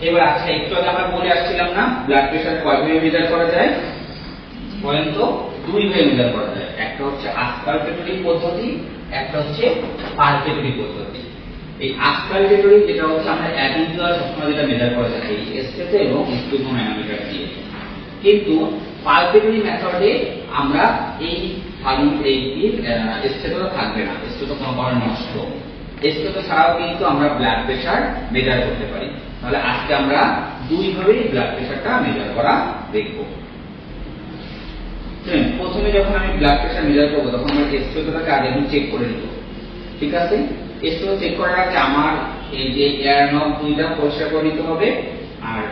এবার আচ্ছা একটু আগে আমরা বলে আসছিলাম না ব্লাড প্রেসার কয়ভাবে মেজার করা যায়? বলেন তো, দুই ভাবে মেজার করা যায়। একটা হচ্ছে আসপালটেটরি পদ্ধতি, একটা হচ্ছে পালপেটরি পদ্ধতি। এই আসপালটেটরি যেটা হচ্ছে আমরা অ্যাডিকুয়াল সবসময় যেটা মেজার করা যায় এই স্টেথো এবং স্পিগমোম্যানোমিটার দিয়ে, কিন্তু পালপেটরি মেথডে আমরা এই স্টেথোটা থাকবে না, স্টেথো কোনো কারণে নষ্ট। স্টেথো ছাড়াও কিন্তু আমরা ব্লাড প্রেসার মেজার করতে পারি। তাহলে আজকে আমরা দুইভাবে ব্লাড প্রেসারটা মেজার করা দেখব। প্রথমে যখন আমি ব্লাড প্রেসার মেজার করবো তখন আমরা স্টেথোটাকে আগে চেক করে নিব, ঠিক আছে? স্টেথো চেক করার আগে আমার এই যে এয়ার নব দুইটা পরিষ্কার করে নিতে হবে, আর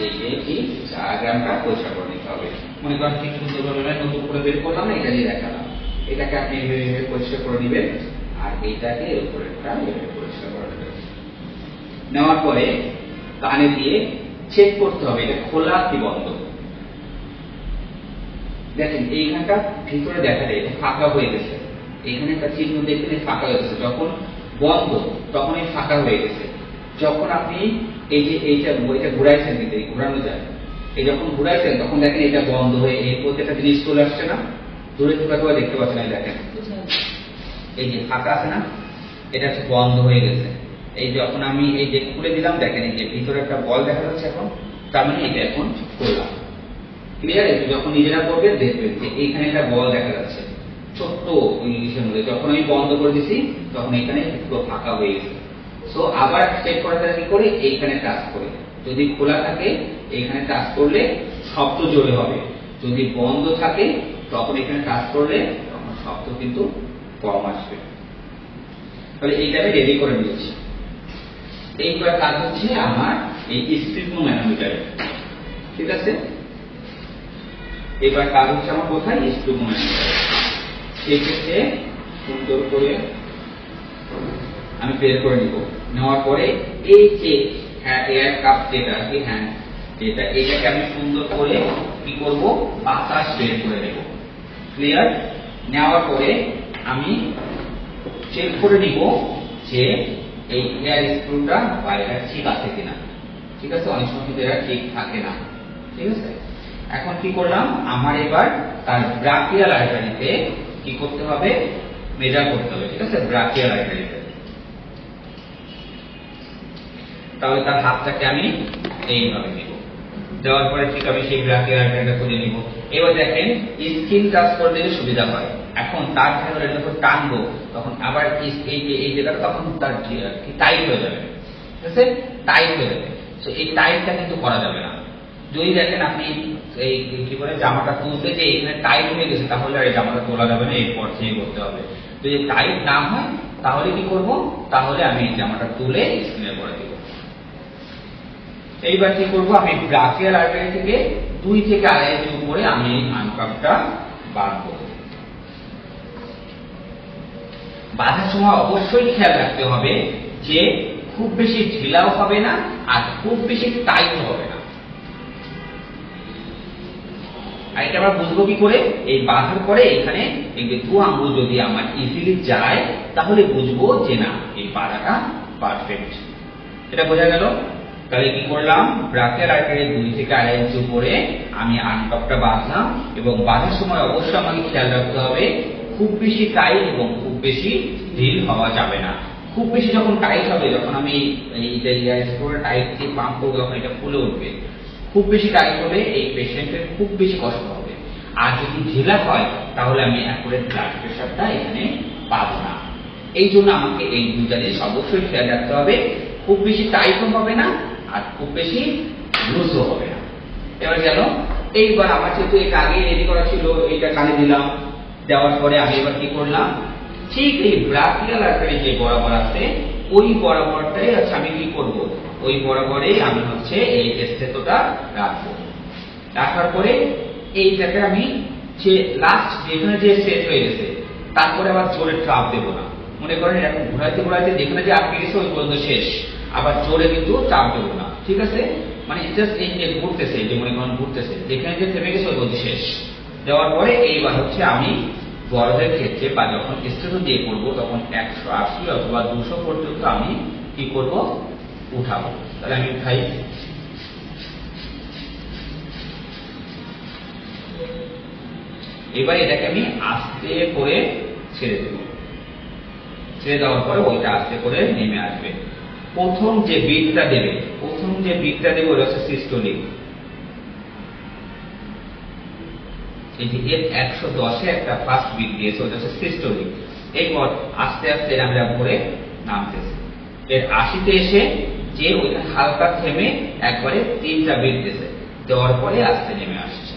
এই যে কি ডায়াগ্রামটা পরিষ্কার করে নিতে হবে। মনে করেন কি সুন্দরভাবে নতুন করে বের করলাম না, এটা দিয়ে দেখালাম। এটাকে আপনি এইভাবে পরিষ্কার করে নেবেন, আর এইটাকে এর উপরেরটা এভাবে পরিষ্কার করে নেবেন। নেওয়ার পরে কানে দিয়ে চেক করতে হবে এটা খোলা কি বন্ধ। দেখেন এইখানটা ভিতরে দেখা যায় এটা ফাঁকা হয়ে গেছে, এখানে একটা চিহ্ন দেখবেন ফাঁকা হয়ে গেছে। যখন বন্ধ তখন এই ফাঁকা হয়ে গেছে। যখন আপনি এই যে এইটা ঘুরাইছেন, কিন্তু এই ঘুরানো যায়, এই যখন ঘুরাইছেন তখন দেখেন এটা বন্ধ হয়ে এই প্রত্যেকটা জিনিস চলে আসছে না, দূরে থেকে তো দেখতে পাচ্ছেন না, দেখেন এই যে ফাঁকা আছে না, এটা বন্ধ হয়ে গেছে। এই যখন আমি এই যে খুলে দিলাম দেখেন এই যে ভিতরে একটা বল দেখা যাচ্ছে এখন, তার মানে এটা এখন খোলা। ক্লিয়ার? যখন নিজেরা করবেন দেখবেন যে এইখানে একটা বল দেখা যাচ্ছে ছোট্ট ইংলিশের মধ্যে। যখন আমি বন্ধ করে দিছি তখন এখানে পুরো ফাঁকা হয়ে গেছে। সো আবার চেক করাটা কি করে, এইখানে টাচ করে, যদি খোলা থাকে এইখানে টাচ করলে শব্দ জোরে হবে, যদি বন্ধ থাকে তখন এখানে টাচ করলে তখন শব্দ কিন্তু কম আসবে। তাহলে এইটা আমি রেডি করে নিয়েছি। এইবার কাজ হচ্ছে আমার এই স্পিগমোম্যানোমিটার, ঠিক আছে? এবার কাজ হচ্ছে আমার কোথায়, স্পিগমোম্যানোমিটার। সেই ক্ষেত্রে সুন্দর করে আমি বের করে নিব। নেওয়ার পরে এই যে এয়ার কাপ যেটা কি হ্যান্ড যেটা, এটাকে আমি সুন্দর করে কি করব, বাতাস বের করে নেব। ক্লিয়ার? নেওয়ার পরে আমি চেক করে নিব যে এই এয়ার স্ক্রুটা বা এটা ঠিক আছে কিনা, ঠিক আছে? অনেক সময় কিন্তু এটা ঠিক থাকে না, ঠিক আছে? এখন কি করলাম, আমার এবার তার ব্রাকিয়াল আর্টারিতে কি করতে হবে, মেজার করতে হবে, ঠিক আছে? ব্রাকিয়াল আর্টারিতে। তাহলে তার হাতটাকে আমি এইভাবে নিব, দেওয়ার পরে ঠিক আমি সেই ব্রাকিয়াল আর্টারিটা খুলে নিব। এবার দেখেন স্কিন টাচ করে দিলে সুবিধা হয়। এখন তার ভেতরে যখন টানবো তখন আবার এই জায়গাটা তখন তার টাইট হয়ে যাবে, ঠিক আছে? টাইট হয়ে যাবে। তো এই টাইটটা কিন্তু করা যাবে না। যদি দেখেন আপনি এই কি করে জামাটা তুলতে যে এখানে টাইট হয়ে গেছে, তাহলে আর এই জামাটা তোলা যাবে না, এই পর্যায়ে করতে হবে। যদি টাইট না হয় তাহলে কি করব, তাহলে আমি এই জামাটা তুলে স্ক্রিনে করে দিব। এইবার কি করব, আমি ব্রাকিয়াল আর্টারি থেকে 2 থেকে 2.5 ইঞ্চি উপরে আমি আনকাপটা বাঁধবো। বাঁধার সময় অবশ্যই খেয়াল রাখতে হবে যে খুব বেশি ঢিলাও হবে না আর খুব বেশি টাইট হবে না। আর এটা আমরা বুঝবো কি করে, এই বাঁধার পরে এখানে এই 2 আঙ্গুল যদি আমার ইজিলি যায় তাহলে বুঝবো যে না এই বাঁধাটা পারফেক্ট। এটা বোঝা গেল? তাহলে কি করলাম, ব্রাকিয়াল আর্টারি 2 থেকে 2.5 ইঞ্চি উপরে আমি আনকাপটা বাঁধলাম, এবং বাঁধার সময় অবশ্যই আমাকে খেয়াল রাখতে হবে খুব বেশি টাইট এবং খুব বেশি ঢিল হওয়া যাবে না। খুব বেশি যখন টাইট হবে, যখন আমি এই টাইট দিয়ে পাম্প করবো তখন এটা ফুলে উঠবে। খুব বেশি টাইট হলে এই পেশেন্টের খুব বেশি কষ্ট হবে। আর যদি ঢিলা হয় তাহলে আমি অ্যাকুরেট ব্লাড প্রেসারটা এখানে পাবো না। এই জন্য আমাকে এই দুইটা জিনিস অবশ্যই খেয়াল রাখতে হবে, খুব বেশি টাইটও হবে না আর খুব বেশি লুজও হবে না। এবার গেল, এইবার আমার যেহেতু এটা আগে রেডি করা ছিল, এইটা কানে দিলাম। দেওয়ার পরে আমি এবার কি করলাম, ঠিক এই ব্রাকিয়াল আর্টারি যে বরাবর আছে ওই বরাবরটাই আচ্ছা আমি কি করব, ওই বরাবরেই আমি হচ্ছে এই স্টেথোটা রাখবো। রাখার পরে এইটাকে আমি যে লাস্ট যেখানে যে সেট হয়ে গেছে তারপরে আবার জোরে চাপ দেবো না। মনে করেন এরকম ঘুরাইতে ঘুরাইতে যেখানে যে আটকে গেছে ওই পর্যন্ত শেষ, আবার জোরে কিন্তু চাপ দেবো না, ঠিক আছে? মানে জাস্ট এই যে ঘুরতেছে, যে মনে করেন ঘুরতেছে, যেখানে যে থেমে গেছে ওই পর্যন্ত শেষ। দেওয়ার পরে এইবার হচ্ছে আমি বড়দের ক্ষেত্রে বা যখন স্টেথো দিয়ে করবো তখন 180 অথবা 200 পর্যন্ত আমি কি করব, উঠাবো। তাহলে আমি উঠাই। এবার এটাকে আমি আস্তে করে ছেড়ে দেব, ছেড়ে দেওয়ার পরে ওইটা আস্তে করে নেমে আসবে। প্রথম যে বিটটা দেবে ওটা হচ্ছে সিস্টোলিক। এই যে এর 110-এ একটা ফার্স্ট বিট দিয়েছে, ওটা হচ্ছে সিস্টোলিক। এরপর আস্তে আস্তে আমরা করে নামতেছে। এর 80-তে এসে যে ওইটা হালকা থেমে একবারে 3টা বিট দিয়েছে, দেওয়ার পরে আস্তে নেমে আসছে।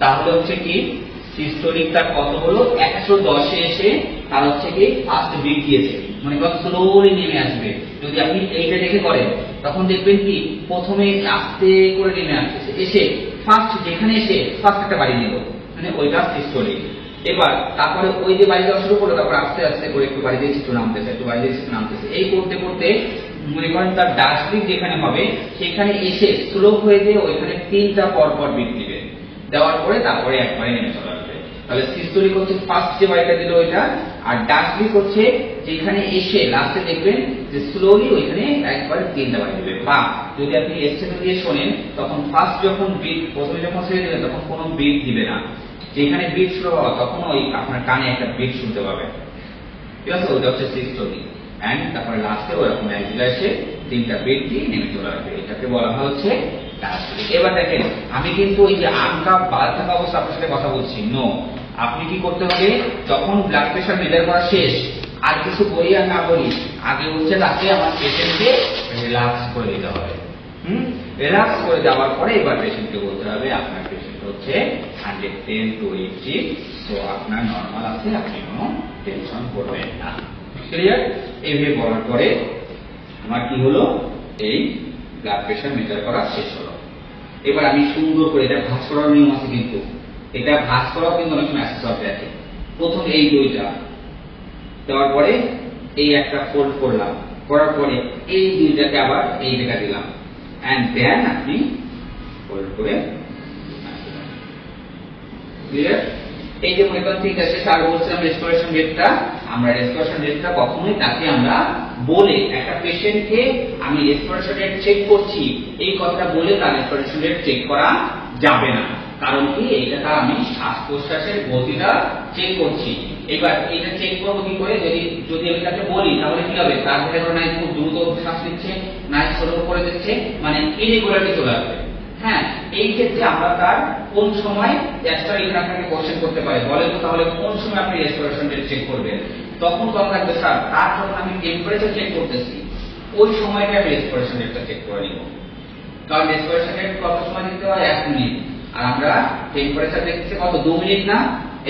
তাহলে হচ্ছে কি সিস্টোলিক তার কত হলো, 110-এ এসে তার হচ্ছে কি ফার্স্ট বিট দিয়েছে, মানে কত স্লোলি নেমে আসবে। যদি আপনি এইটা দেখে করেন তখন দেখবেন কি প্রথমে আস্তে করে নেমে আসছে, এসে ফার্স্ট যেখানে এসে ফার্স্ট একটা বাড়ি নিল, মানে ওইটা সিস্টোলিক। এবার তারপরে ওই যে বাড়ি দেওয়া শুরু করলো, তারপর আস্তে আস্তে করে একটু বাড়ি দিয়েছে, একটু নামতেছে, একটু বাড়ি দিয়েছে, একটু নামতেছে। এই করতে করতে মনে করেন তার ডাস্টবিন যেখানে হবে সেখানে এসে স্লো হয়ে দিয়ে ওইখানে 3টা পরপর বিট দিবে, দেওয়ার পরে তারপরে একবারে নেমে চলে আসবে। তাহলে সিস্টোলিক হচ্ছে ফার্স্ট যে বাড়িটা দিল ওইটা, আর ডাস্টবিন হচ্ছে যেখানে এসে লাস্টে দেখবেন যে স্লোলি ওইখানে একবারে 3টা বাড়ি দিবে। বা যদি আপনি এসছেন দিয়ে শোনেন তখন ফার্স্ট যখন বিট প্রথমে যখন ছেড়ে দিবেন তখন কোনো বিট দিবে না, যেখানে বিট শুরু হওয়া তখন ওই আপনার কানে একটা বিট শুনতে পাবেন, ঠিক আছে? ওইটা হচ্ছে সিস্টোলিক। এন্ড তারপরে লাস্টে ওরকম একদিকে এসে 3টা বিট দিয়ে নেমে চলে আসবে, এটাকে বলা হয় হচ্ছে ডাস্টবিন। এবার দেখেন আমি কিন্তু ওই যে আমকা বাদ থাকা অবস্থা আপনার সাথে কথা বলছি, নো। আপনি কি করতে হবে, যখন ব্লাড প্রেশার মেজার করা শেষ, আর কিছু বলি আর না বলি, আগে হচ্ছে তাকে আমার পেশেন্টকে রিল্যাক্স করে দিতে হবে। রিল্যাক্স করে দেওয়ার পরে এবার পেশেন্টকে বলতে হবে আপনার পেশেন্ট হচ্ছে 110 to 80, তো আপনার নর্মাল আছে, আপনি কোনো টেনশন করবেন না। ক্লিয়ার? এইভাবে বলার পরে আমার কি হলো, এই ব্লাড প্রেশার মেজার করা শেষ হলো। এবার আমি সুন্দর করে, এটা ভাঁজ করার নিয়ম আছে, কিন্তু এটা ভাঁজ করাও কিন্তু অনেক সময় অ্যাক্সেসর দেখে। প্রথম এই দুইটা দেওয়ার পরে এই একটা ফোল্ড করলাম, করার পরে এই দুইটাকে আবার এই জায়গা দিলাম, এন্ড দেন আপনি ফোল্ড করে ক্লিয়ার। এই যে মনে করেন ঠিক আছে, আর বলছিলাম রেস্টোরেশন রেটটা, আমরা রেস্টোরেশন রেটটা কখনোই তাকে আমরা বলে একটা পেশেন্টকে আমি রেস্টোরেশন রেট চেক করছি এই কথাটা বলে তার রেস্টোরেশন রেট চেক করা যাবে না। কারণ কি, এইটা তার আমি শ্বাস প্রশ্বাসের গতিটা চেক করছি। এবার এটা চেক করবো কি করে, যদি আমি তাকে বলি তাহলে কি হবে, তার ভেতরে নাই খুব দ্রুত শ্বাস নিচ্ছে, নাই স্লো করে দিচ্ছে, মানে ইরেগুলারিটি চলে আসবে। হ্যাঁ, এই ক্ষেত্রে আমরা তার কোন সময় এক্সট্রা এখানে আপনাকে কোশ্চেন করতে পারি, বলেন তো তাহলে কোন সময় আপনি রেস্পিরেশন রেট চেক করবেন? তখন কথা থাকবে স্যার, তার যখন আমি টেম্পারেচার চেক করতেছি ওই সময়টা আমি রেস্পিরেশন রেটটা চেক করে নিব। কারণ রেস্পিরেশন রেট কত সময় দিতে হয়, 1 মিনিট, আর আমরা টেম্পারেচার দেখতেছি কত, 2 মিনিট না?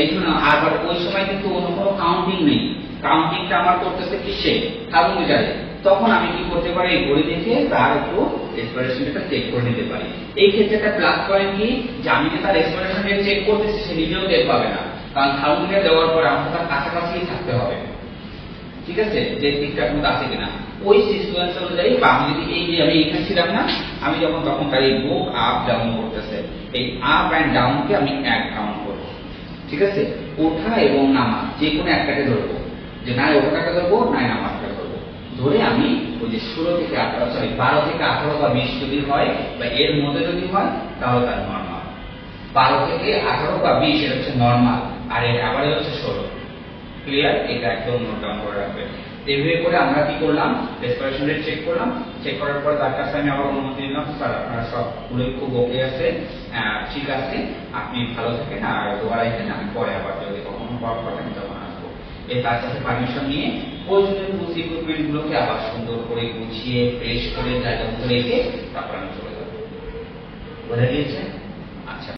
এই জন্য আবার ওই সময় কিন্তু অন্য কোনো কাউন্টিং নেই, কাউন্টিংটা আমার করতেছে কিসে, থার্মোমিটারে। তখন আমি কি করতে পারি, ঘড়ি দেখে তার একটু রেসপিরেশন রেটটা চেক করে নিতে পারি। এই ক্ষেত্রে একটা প্লাস পয়েন্ট কি, যে আমি যে তার রেসপিরেশন রেট চেক করতেছি সে নিজেও টের পাবে না, কারণ থার্মোমিটার দেওয়ার পরে আমাকে তার কাছাকাছি থাকতে হবে, ঠিক আছে, যে ঠিকঠাক মতো আছে কিনা। ওই সিকোয়েন্স অনুযায়ী, বা আমি যদি এই যে আমি এখানে ছিলাম না, আমি যখন তখন তার এই বুক আপ ডাউন করতেছে, এই আপ অ্যান্ড ডাউনকে আমি এক কাউন্ট করবো, ঠিক আছে? ওঠা এবং নামা যে কোনো একটাকে ধরবো, যে না ওঠাটাকে ধরবো না নামাটাকে ধরবো, ধরে আমি ওই যে 12 থেকে 18 বা 20 যদি হয় বা এর মধ্যে যদি হয় তাহলে তার নর্মাল। 12 থেকে 18 বা 20 এটা হচ্ছে নর্মাল, আর এর আবারে হচ্ছে 16। ক্লিয়ার? এটা একদম নোট ডাউন করে রাখবে। এইভাবে করে আমরা কি করলাম, রেসপিরেশন রেট চেক করলাম, চেক করার পরে তার কাছে আমি আবার অনুমতি নিলাম, স্যার আপনারা সবগুলোই খুব ওকে আছে, ঠিক আছে, আপনি ভালো থাকেন আর দোয়া রাখেন, আমি পরে আবার যদি কখনো কল করেন তখন আসবো। এই তার কাছে পারমিশন নিয়ে প্রয়োজনীয় টুলস ইকুইপমেন্ট গুলোকে আবার সুন্দর করে গুছিয়ে ফ্রেশ করে জায়গা মতো রেখে তারপর আমি চলে যাবো। বোঝা গিয়েছে?